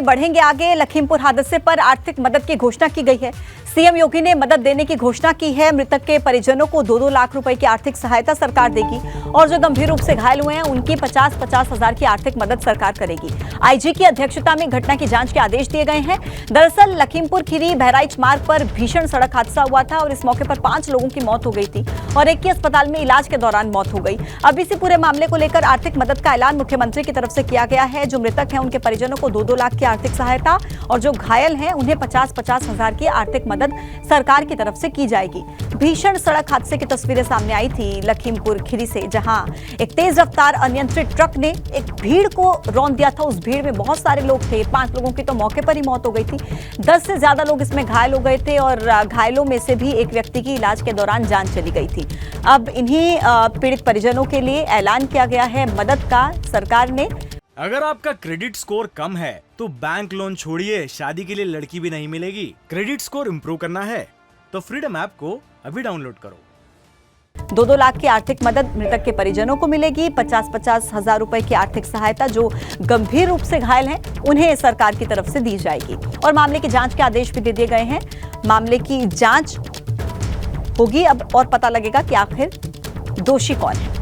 बढ़ेंगे आगे। लखीमपुर हादसे पर आर्थिक मदद की घोषणा की गई है। सीएम योगी ने मदद देने की घोषणा की है। मृतक के परिजनों को 2-2 लाख रुपए की आर्थिक सहायता सरकार देगी और जो गंभीर रूप से घायल हुए हैं उनकी 50-50 हजार की आर्थिक मदद सरकार करेगी। आईजी की अध्यक्षता में घटना की जांच के आदेश दिए गए हैं। दरअसल लखीमपुर खीरी बहराइच मार्ग पर भीषण सड़क हादसा हुआ था और इस मौके पर 5 लोगों की मौत हो गई थी और एक की अस्पताल में इलाज के दौरान मौत हो गई। अब इसी पूरे मामले को लेकर आर्थिक मदद का ऐलान मुख्यमंत्री की तरफ से किया गया है। जो मृतक हैं उनके परिजनों को 2-2 लाख की आर्थिक सहायता और जो घायल हैं उन्हें 50-50 हजार की आर्थिक मदद सरकार की तरफ से की जाएगी। भीषण सड़क हादसे की तस्वीरें सामने आई थी लखीमपुर खीरी से, जहां एक तेज रफ्तार अनियंत्रित ट्रक ने एक भीड़ को रौंद दिया था। उस भीड़ में बहुत सारे लोग थे। 5 लोगों की तो मौके पर ही मौत हो गई थी। 10 से ज्यादा लोग इसमें घायल हो गए थे और घायलों में से भी एक व्यक्ति की इलाज के दौरान जान चली गई थी। अब इन्हीं पीड़ित परिजनों के लिए ऐलान किया गया है मदद का सरकार ने। अगर आपका क्रेडिट स्कोर कम है तो बैंक लोन छोड़िए, शादी के लिए लड़की भी नहीं मिलेगी। क्रेडिट स्कोर इंप्रूव करना है तो फ्रीडम ऐप को अभी डाउनलोड करो। 2-2 लाख की आर्थिक मदद मृतक के परिजनों को मिलेगी। 50-50 हजार रुपए की आर्थिक सहायता जो गंभीर रूप से घायल हैं उन्हें सरकार की तरफ से दी जाएगी और मामले की जांच के आदेश भी दे दिए गए हैं। मामले की जांच होगी अब और पता लगेगा कि आखिर दोषी कौन है।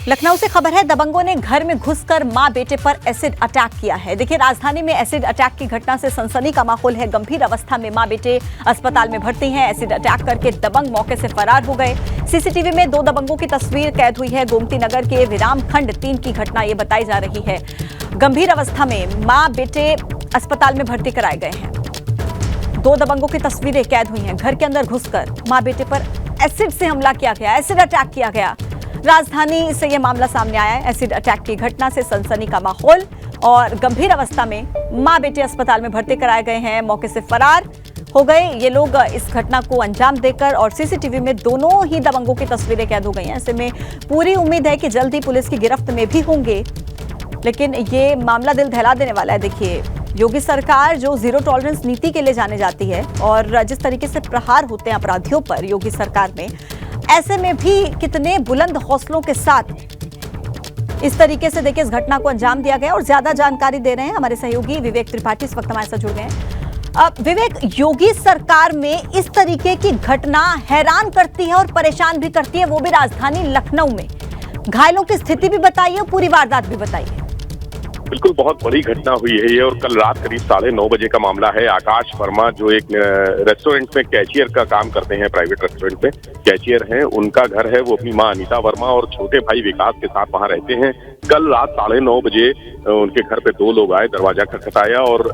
लखनऊ से खबर है, दबंगों ने घर में घुसकर मां बेटे पर एसिड अटैक किया है। देखिए, राजधानी में एसिड अटैक की घटना से सनसनी का माहौल है। गंभीर अवस्था में मां बेटे अस्पताल में भर्ती हैं। एसिड अटैक करके दबंग मौके से फरार हो गए। सीसीटीवी में 2 दबंगों की तस्वीर कैद हुई है। गोमती नगर के विरामखंड 3 की घटना ये बताई जा रही है। गंभीर अवस्था में मां बेटे अस्पताल में भर्ती कराए गए हैं। 2 दबंगों की तस्वीरें कैद हुई हैं। घर के अंदर घुसकर मां बेटे पर एसिड से हमला किया गया, एसिड अटैक किया गया। राजधानी से यह मामला सामने आया है। एसिड अटैक की घटना से सनसनी का माहौल और गंभीर अवस्था में मां बेटे अस्पताल में भर्ती कराए गए हैं। मौके से फरार हो गए ये लोग इस घटना को अंजाम देकर और सीसीटीवी में दोनों ही दबंगों की तस्वीरें कैद हो गई हैं। ऐसे में पूरी उम्मीद है कि जल्द ही पुलिस की गिरफ्त में भी होंगे, लेकिन ये मामला दिल दहला देने वाला है। देखिए, योगी सरकार जो जीरो टॉलरेंस नीति के लिए जाने जाती है और जिस तरीके से प्रहार होते हैं अपराधियों पर योगी सरकार में, ऐसे में भी कितने बुलंद हौसलों के साथ इस तरीके से देखिए इस घटना को अंजाम दिया गया। और ज्यादा जानकारी दे रहे हैं हमारे सहयोगी विवेक त्रिपाठी, इस वक्त हमारे साथ जुड़ गए हैं। विवेक, योगी सरकार में इस तरीके की घटना हैरान करती है और परेशान भी करती है, वो भी राजधानी लखनऊ में। घायलों की स्थिति भी बताइए, पूरी वारदात भी बताइए। बिल्कुल, बहुत बड़ी घटना हुई है ये और कल रात करीब 9:30 बजे का मामला है। आकाश वर्मा जो एक रेस्टोरेंट में कैशियर का काम करते हैं, प्राइवेट रेस्टोरेंट में कैशियर हैं, उनका घर है। वो अपनी मां अनीता वर्मा और छोटे भाई विकास के साथ वहां रहते हैं। कल रात 9:30 बजे उनके घर पे 2 लोग आए, दरवाजा खटखटाया और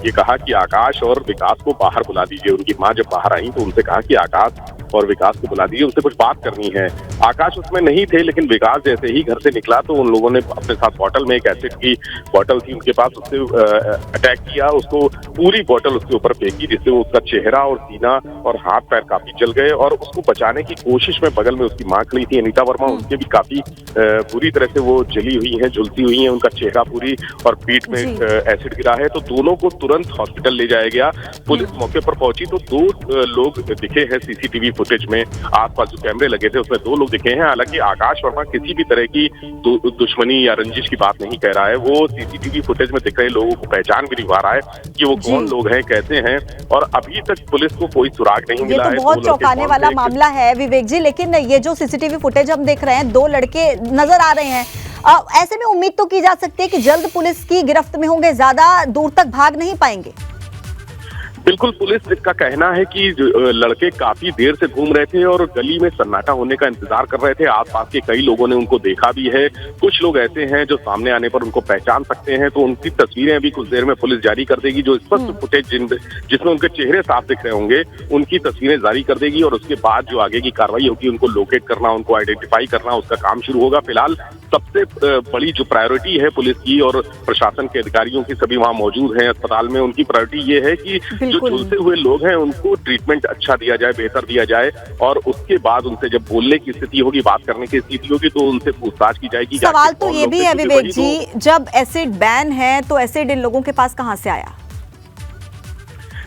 ये कहा कि आकाश और विकास को बाहर बुला दीजिए। उनकी माँ जब बाहर आई तो उनसे कहा कि आकाश और विकास को बुला दीजिए, उनसे कुछ बात करनी है। आकाश उसमें नहीं थे, लेकिन विकास जैसे ही घर से निकला तो उन लोगों ने अपने साथ बॉटल में एक एसिड की बॉटल थी उनके पास, उससे अटैक किया। उसको पूरी बॉटल उसके ऊपर फेंकी, जिससे उसका चेहरा और सीना और हाथ पैर काफी जल गए और उसको बचाने की कोशिश में बगल में उसकी मां खड़ी थी अनीता वर्मा, उनके भी काफी बुरी तरह से वो जली हुई हैं, झुलसी हुई हैं, उनका चेहरा पूरी और पीठ में एसिड गिरा है। तो दोनों को तुरंत हॉस्पिटल ले जाया गया। पुलिस मौके पर पहुंची तो 2 लोग दिखे हैं सीसीटीवी फुटेज में। आसपास जो कैमरे लगे थे उसमें 2 लोग दिखे हैं। हालांकि आकाश वर्मा किसी भी तरह की दुश्मनी या रंजिश की बात नहीं कह रहा है। वो सीसीटीवी फुटेज में दिख रहे लोगों को पहचान भी नहीं पा रहा है कि वो कौन लोग हैं, कैसे हैं, और अभी तक पुलिस को कोई सुराग नहीं मिला है। ये तो बहुत चौंकाने वाला मामला है विवेक जी, लेकिन ये जो सीसीटीवी फुटेज हम देख रहे हैं, 2 लड़के नजर आ रहे हैं। ऐसे में उम्मीद तो की जा सकती है कि जल्द पुलिस की गिरफ्त में होंगे, ज्यादा दूर तक भाग नहीं पाएंगे। बिल्कुल, पुलिस का कहना है कि लड़के काफी देर से घूम रहे थे और गली में सन्नाटा होने का इंतजार कर रहे थे। आसपास के कई लोगों ने उनको देखा भी है। कुछ लोग ऐसे हैं जो सामने आने पर उनको पहचान सकते हैं, तो उनकी तस्वीरें अभी कुछ देर में पुलिस जारी कर देगी। जो स्पष्ट फुटेज जिसमें उनके चेहरे साफ दिख रहे होंगे, उनकी तस्वीरें जारी कर देगी और उसके बाद जो आगे की कार्रवाई होगी, उनको लोकेट करना, उनको आइडेंटिफाई करना, उसका काम शुरू होगा। फिलहाल सबसे बड़ी जो प्रायोरिटी है पुलिस की और प्रशासन के अधिकारियों की, सभी वहां मौजूद हैं अस्पताल में, उनकी प्रायोरिटी ये है कि जो झुलसे हुए लोग हैं उनको ट्रीटमेंट अच्छा दिया जाए, बेहतर दिया जाए और उसके बाद उनसे जब बोलने की स्थिति होगी, बात करने की स्थिति होगी, तो उनसे पूछताछ की जाएगी। सवाल तो ये भी है विवेक जी, जब एसिड बैन है तो एसिड इन लोगों के पास कहां से आया?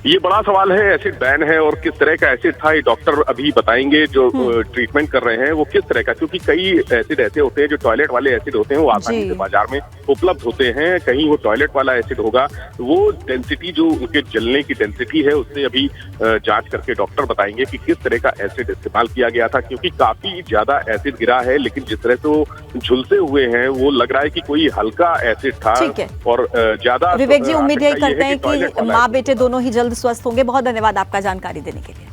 ये बड़ा सवाल है। एसिड बैन है और किस तरह का एसिड था ये डॉक्टर अभी बताएंगे। जो ट्रीटमेंट कर रहे हैं वो किस तरह का, क्योंकि कई एसिड ऐसे होते हैं जो टॉयलेट वाले एसिड होते हैं, वो आसानी से बाजार में उपलब्ध होते हैं। कहीं वो टॉयलेट वाला एसिड होगा, वो डेंसिटी जो उनके जलने की डेंसिटी है उससे अभी जांच करके डॉक्टर बताएंगे कि किस तरह का एसिड इस्तेमाल किया गया था। क्योंकि काफी ज्यादा एसिड गिरा है, लेकिन जिस तरह से वो झुलसे हुए हैं वो लग रहा है कि कोई हल्का एसिड था और ज्यादा। विवेक जी, उम्मीद यही करते हैं कि माँ बेटे दोनों ही जल्द स्वस्थ होंगे। बहुत धन्यवाद आपका जानकारी देने के लिए।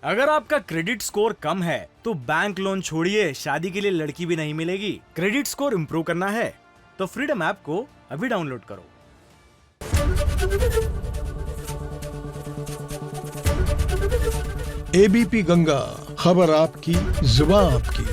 अगर आपका क्रेडिट स्कोर कम है तो बैंक लोन छोड़िए, शादी के लिए लड़की भी नहीं मिलेगी। क्रेडिट स्कोर इंप्रूव करना है तो फ्रीडम ऐप को अभी डाउनलोड करो। एबीपी गंगा, खबर आपकी, जुबान आपकी।